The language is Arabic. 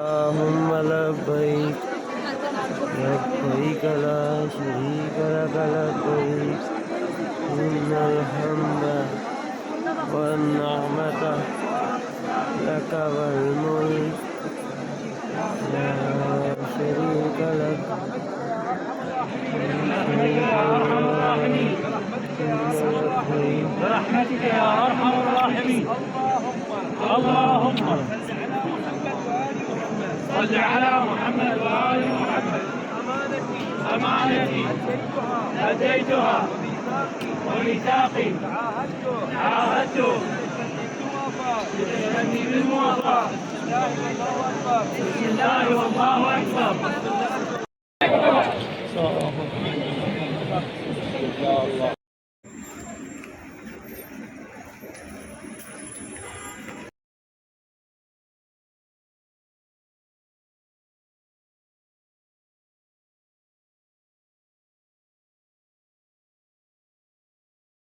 اللهم لبيك لبيك لا شريك لك لبيك إن الحمد والنعمة لك والملك لا شريك لك برحمتك يا ارحم الراحمين. اللهم صل على محمد وآل محمد. أمانتي أديتها وميثاقي عاهدت بالوفاء. بسم الله والله أكبر.